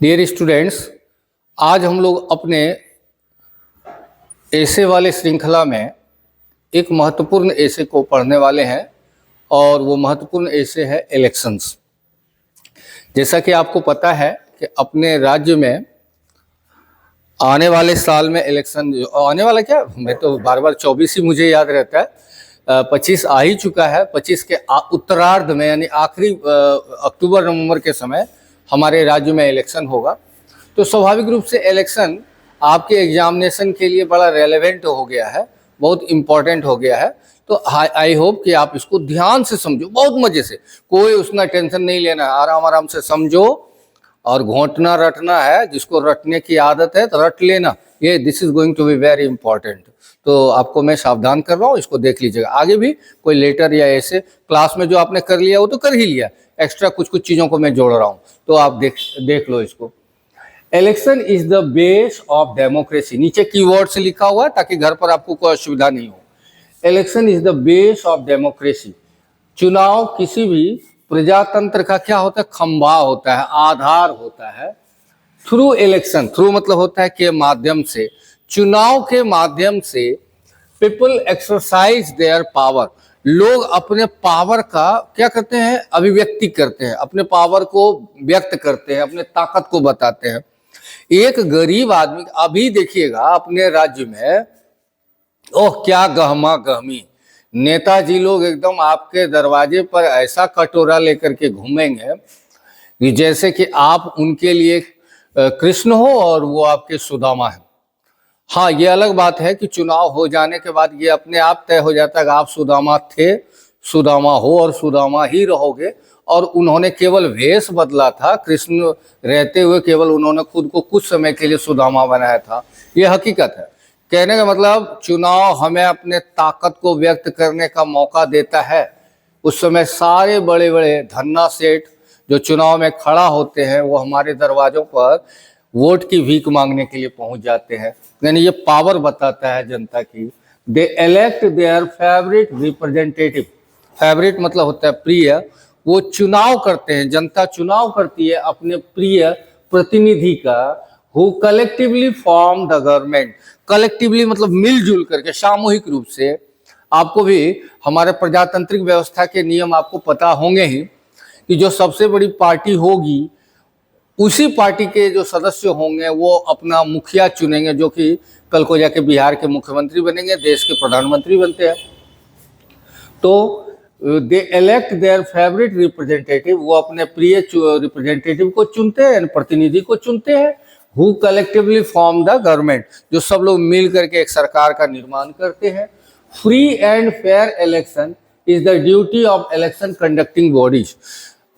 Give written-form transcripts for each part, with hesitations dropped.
Dear students, आज हम लोग अपने ऐसे वाले श्रृंखला में एक महत्वपूर्ण ऐसे को पढ़ने वाले हैं और वो महत्वपूर्ण ऐसे है इलेक्शंस। जैसा कि आपको पता है कि अपने राज्य में आने वाले साल में इलेक्शन आने वाला, क्या मैं तो बार बार 24 ही मुझे याद रहता है, 25 आ ही चुका है। 25 के उत्तरार्ध में यानी आखिरी अक्टूबर नवंबर के समय हमारे राज्य में इलेक्शन होगा। तो स्वाभाविक रूप से इलेक्शन आपके एग्जामिनेशन के लिए बड़ा रेलेवेंट हो गया है, बहुत इम्पोर्टेंट हो गया है। तो आई होप कि आप इसको ध्यान से समझो, बहुत मजे से, कोई उसना टेंशन नहीं लेना है, आराम आराम से समझो और घोंटना रटना है। जिसको रटने की आदत है तो रट लेना, ये this is going to be very important. तो आपको मैं सावधान कर रहा हूँ, इसको देख लीजिएगा। आगे भी कोई लेटर या ऐसे क्लास में जो आपने कर लिया वो तो कर ही लिया, एक्स्ट्रा कुछ कुछ चीज़ों को मैं जोड़ रहा हूँ, तो आप देख लो इसको। Election is the base of democracy, नीचे कीवर्ड से लिखा हुआ है ताकि घर पर आपको कोई असुविधा नहीं हो। Election is the base of democracy, चुनाव किसी भी प्रजातंत्र का क्या होता है, खंभा होता है, आधार होता है। थ्रू इलेक्शन, थ्रू मतलब होता है के माध्यम से, चुनाव के माध्यम से पीपल एक्सरसाइज देयर पावर, लोग अपने पावर का क्या करते हैं, अभिव्यक्ति करते हैं, अपने पावर को व्यक्त करते हैं, अपने ताकत को बताते हैं। एक गरीब आदमी, अभी देखिएगा अपने राज्य में, ओह क्या गहमा गहमी, नेताजी लोग एकदम आपके दरवाजे पर ऐसा कटोरा लेकर के घूमेंगे कि जैसे कि आप उनके लिए कृष्ण हो और वो आपके सुदामा है। हाँ, ये अलग बात है कि चुनाव हो जाने के बाद ये अपने आप तय हो जाता है कि आप सुदामा थे, सुदामा हो और सुदामा ही रहोगे। और उन्होंने केवल वेश बदला था, कृष्ण रहते हुए केवल उन्होंने खुद को कुछ समय के लिए सुदामा बनाया था, ये हकीकत है। कहने का मतलब चुनाव हमें अपने ताकत को व्यक्त करने का मौका देता है। उस समय सारे बड़े बड़े धन्ना सेठ जो चुनाव में खड़ा होते हैं वो हमारे दरवाजों पर वोट की भीख मांगने के लिए पहुंच जाते हैं, यानी ये पावर बताता है जनता की। They elect their favourite representative, favourite मतलब होता है प्रिय, वो चुनाव करते हैं, जनता चुनाव करती है अपने प्रिय प्रतिनिधि का, who collectively form the government, collectively मतलब मिलजुल करके, सामूहिक रूप से। आपको भी हमारे प्रजातांत्रिक व्यवस्था के नियम आपको पता होंगे ही कि जो सबसे बड़ी पार्टी होगी उसी पार्टी के जो सदस्य होंगे वो अपना मुखिया चुनेंगे, जो कि कल को जाके बिहार के मुख्यमंत्री बनेंगे, देश के प्रधानमंत्री बनते हैं। तो दे इलेक्ट देयर फेवरेट रिप्रेजेंटेटिव, वो अपने प्रिय रिप्रेजेंटेटिव को चुनते हैं, प्रतिनिधि को चुनते हैं। Who collectively form the government, जो सब लोग मिल करके एक सरकार का निर्माण करते हैं। Free and fair election is the duty of election conducting bodies,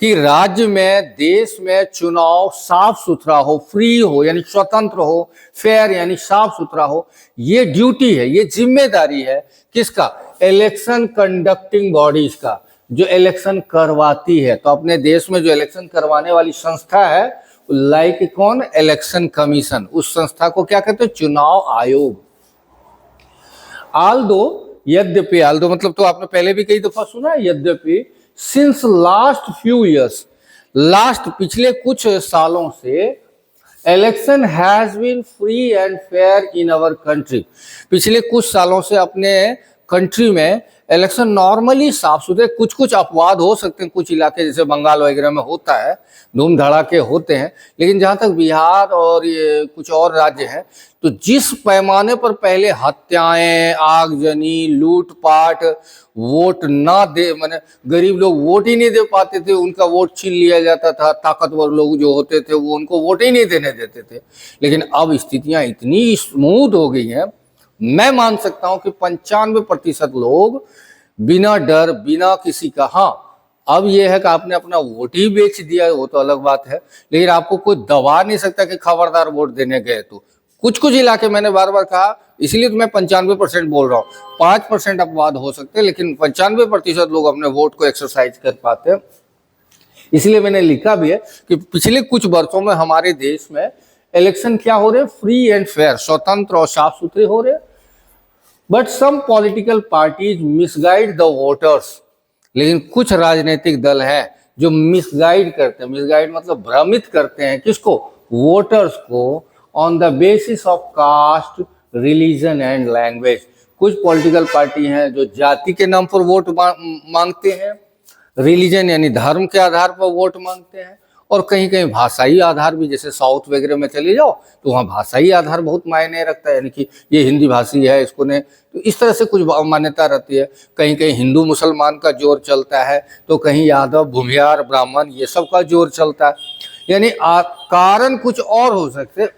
कि राज्य में, देश में चुनाव साफ सुथरा हो, फ्री हो यानी स्वतंत्र हो, फेयर यानी साफ सुथरा हो, ये ड्यूटी है, ये जिम्मेदारी है किसका, इलेक्शन कंडक्टिंग बॉडीज का, जो इलेक्शन करवाती है। तो अपने देश में जो इलेक्शन करवाने वाली संस्था है, लाइक कौन, इलेक्शन कमीशन, उस संस्था को क्या कहते हैं, चुनाव आयोग। यद्यपि मतलब तो आपने पहले भी कई दफा सुना है, यद्यपि since last few years, last पिछले कुछ सालों से, election has been free and fair in our country, पिछले कुछ सालों से अपने कंट्री में इलेक्शन नॉर्मली साफ सुथरे, कुछ कुछ अपवाद हो सकते हैं, कुछ इलाके जैसे बंगाल वगैरह में होता है, धूम धड़ाके होते हैं, लेकिन जहाँ तक बिहार और ये कुछ और राज्य हैं, तो जिस पैमाने पर पहले हत्याएं, आगजनी, लूटपाट, वोट ना दे, माने गरीब लोग वोट ही नहीं दे पाते थे, उनका वोट छीन लिया जाता था, ताकतवर लोग जो होते थे वो उनको वोट ही नहीं देने देते थे। लेकिन अब स्थितियां इतनी स्मूथ हो गई हैं, मैं मान सकता हूं कि 95% लोग बिना डर, बिना किसी का, हाँ अब यह है कि आपने अपना वोट ही बेच दिया, वो तो अलग बात है, लेकिन आपको कोई दबा नहीं सकता कि खबरदार वोट देने गए। तो कुछ कुछ इलाके, मैंने बार बार कहा, इसलिए तो मैं 95% बोल रहा हूँ, 5% अपवाद हो सकते हैं, लेकिन 95% लोग अपने वोट को एक्सरसाइज कर पाते हैं। इसलिए मैंने लिखा भी है कि पिछले कुछ वर्षों में हमारे देश में इलेक्शन क्या हो रहे, फ्री एंड फेयर, स्वतंत्र और साफ सुथरे हो रहे। But some political parties misguide the voters, लेकिन कुछ राजनीतिक दल हैं जो मिसगाइड करते हैं, मिसगाइड मतलब भ्रमित करते हैं, किसको, वोटर्स को on the basis of caste, religion and language. कुछ पॉलिटिकल पार्टी हैं जो जाति के नाम पर वोट मांगते हैं, रिलीजन यानी धर्म के आधार पर वोट मांगते हैं, और कहीं कहीं भाषाई आधार भी, जैसे साउथ वगैरह में चले जाओ तो वहाँ भाषाई आधार बहुत मायने रखता है, यानी कि ये हिंदी भाषी है इसको ने, तो इस तरह से कुछ मान्यता रहती है। कहीं कहीं हिंदू मुसलमान का जोर चलता है, तो कहीं यादव भूमियार ब्राह्मण ये सब का जोर चलता है, यानी कारण कुछ और हो सकते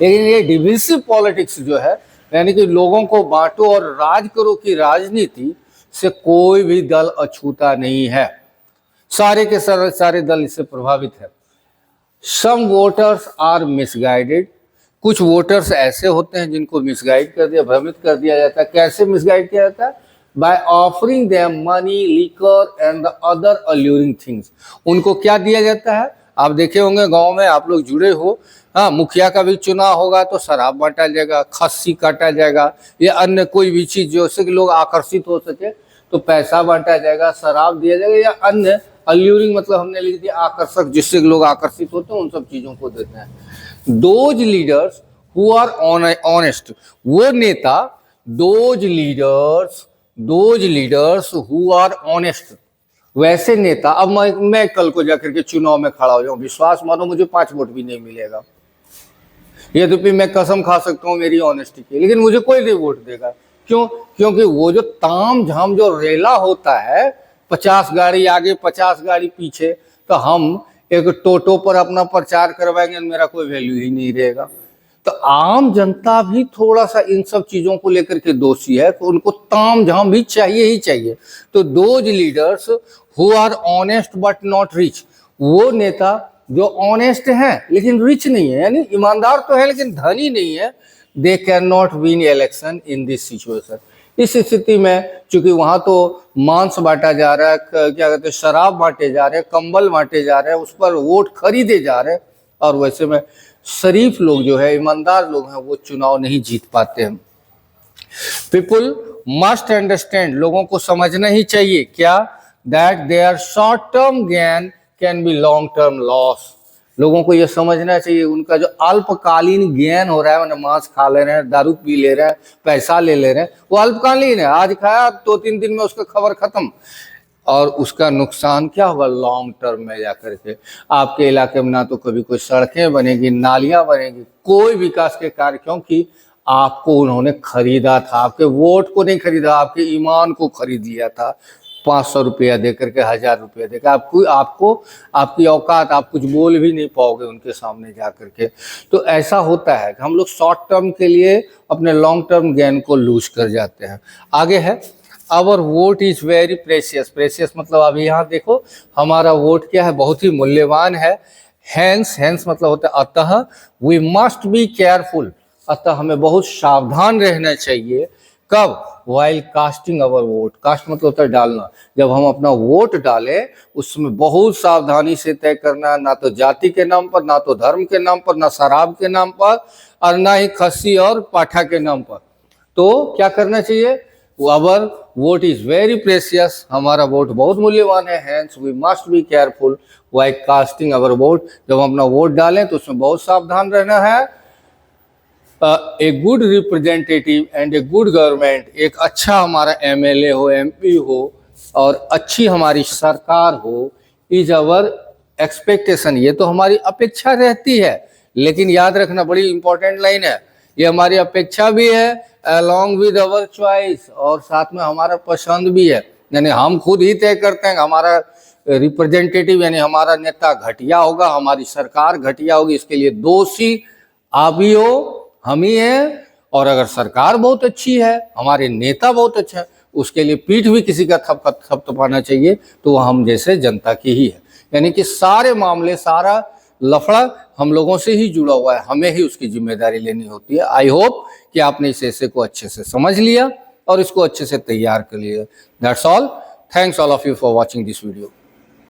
लेकिन ये डिविसिव पॉलिटिक्स जो है, यानी कि लोगों को बांटो और राज करो की राजनीति से कोई भी दल अछूता नहीं है, सारे के सारे दल इससे प्रभावित है। सम वोटर्स आर मिसगाइडेड, कुछ वोटर्स ऐसे होते हैं जिनको मिसगाइड कर दिया, भ्रमित कर दिया जाता है। कैसे मिसगाइड किया जाता है? By offering them money, liquor and the other alluring things. उनको क्या दिया जाता है? आप देखे होंगे गांव में, आप लोग जुड़े हो, हाँ, मुखिया का भी चुनाव होगा तो शराब बांटा जाएगा, खस्सी काटा जाएगा, या अन्य कोई भी चीज जिससे कि लोग आकर्षित हो सके तो पैसा बांटा जाएगा, शराब दिया जाएगा, या अन्य अल्यूरिंग मतलब हमने लिख दिया आकर्षक, जिससे लोग आकर्षित होते हैं, उन सब चीजों को देते हैं। Those leaders who are honest, वो नेता, those leaders who are honest, वैसे नेता। अब मैं कल को जाकर के चुनाव में खड़ा हो जाऊं, विश्वास मानो मुझे 5 वोट भी नहीं मिलेगा, यद्यपि मैं कसम खा सकता हूं मेरी ऑनेस्टी की, लेकिन मुझे कोई नहीं वोट देगा। क्यों? क्योंकि वो जो ताम झाम जो रेला होता है, 50 गाड़ी आगे 50 गाड़ी पीछे, तो हम एक टोटो पर अपना प्रचार करवाएंगे, मेरा कोई वैल्यू ही नहीं रहेगा। तो आम जनता भी थोड़ा सा इन सब चीजों को लेकर के दोषी है, तो उनको ताम झाम भी चाहिए ही चाहिए। तो those leaders who are honest but not rich, वो नेता जो ऑनेस्ट हैं लेकिन रिच नहीं है, यानी ईमानदार तो है लेकिन धनी नहीं है, they can not win election in this situation. इस स्थिति में चूंकि वहां तो मांस बांटा जा रहा है, क्या कहते हैं, शराब बांटे जा रहे हैं, कंबल बांटे जा रहे हैं, उस पर वोट खरीदे जा रहे हैं, और वैसे में शरीफ लोग जो है, ईमानदार लोग हैं, वो चुनाव नहीं जीत पाते हैं। पीपुल मस्ट अंडरस्टैंड, लोगों को समझना ही चाहिए क्या? That their short term gain can be long term loss. लोगों को यह समझना चाहिए उनका जो अल्पकालीन ज्ञान हो रहा है, मैंने मांस खा ले रहे हैं, दारू पी ले रहे हैं, पैसा ले रहे हैं, वो अल्पकालीन है, आज खाया 2-3 दिन में उसका खबर खत्म, और उसका नुकसान क्या होगा लॉन्ग टर्म में जाकर के। आपके इलाके में ना तो कभी कोई सड़कें बनेगी, नालियां बनेगी, कोई विकास के कार्य, क्योंकि आपको उन्होंने खरीदा था, आपके वोट को नहीं खरीदा, आपके ईमान को खरीद लिया था, 500 रुपया दे करके, 1000 रुपया देकर। आपको आपकी औकात, आप कुछ बोल भी नहीं पाओगे उनके सामने जा करके। तो ऐसा होता है कि हम लोग शॉर्ट टर्म के लिए अपने लॉन्ग टर्म गेन को लूज कर जाते हैं। आगे है, our vote is very precious. Precious मतलब अभी यहाँ देखो, हमारा वोट क्या है? बहुत ही मूल्यवान है। हैंस मतलब होता है अतः, वी मस्ट बी केयरफुल, अतः हमें बहुत सावधान रहना चाहिए। कब? While casting our vote. Cast मतलब होता है डालना। जब हम अपना वोट डालें उसमें बहुत सावधानी से तय करना, ना तो जाति के नाम पर, ना तो धर्म के नाम पर, ना शराब के नाम पर, और ना ही खस्सी और पाठा के नाम पर। तो क्या करना चाहिए? Our vote is very precious, हमारा वोट बहुत मूल्यवान है। Hence we must be careful while casting our vote. जब हम अपना वोट डालें तो उसमें बहुत सावधान रहना है। A good representative and a good government, एक अच्छा हमारा MLA हो, MP हो, और अच्छी हमारी सरकार हो, इज अवर एक्सपेक्टेशन, ये तो हमारी अपेक्षा रहती है। लेकिन याद रखना, बड़ी इंपॉर्टेंट लाइन है, ये हमारी अपेक्षा भी है अलॉन्ग विद अवर चॉइस, और साथ में हमारा पसंद भी है। यानी हम खुद ही तय करते हैं हमारा रिप्रेजेंटेटिव यानी हमारा नेता घटिया होगा, हमारी सरकार घटिया होगी, इसके लिए दोषी आप ही हो, हम ही हैं। और अगर सरकार बहुत अच्छी है, हमारे नेता बहुत अच्छा है, उसके लिए पीठ भी किसी का थपथपाना चाहिए, तो वह हम जैसे जनता की ही है। यानी कि सारे मामले, सारा लफड़ा हम लोगों से ही जुड़ा हुआ है, हमें ही उसकी जिम्मेदारी लेनी होती है। आई होप कि आपने इस ऐसे को अच्छे से समझ लिया और इसको अच्छे से तैयार कर लिया। That's all. Thanks all of you for watching this video.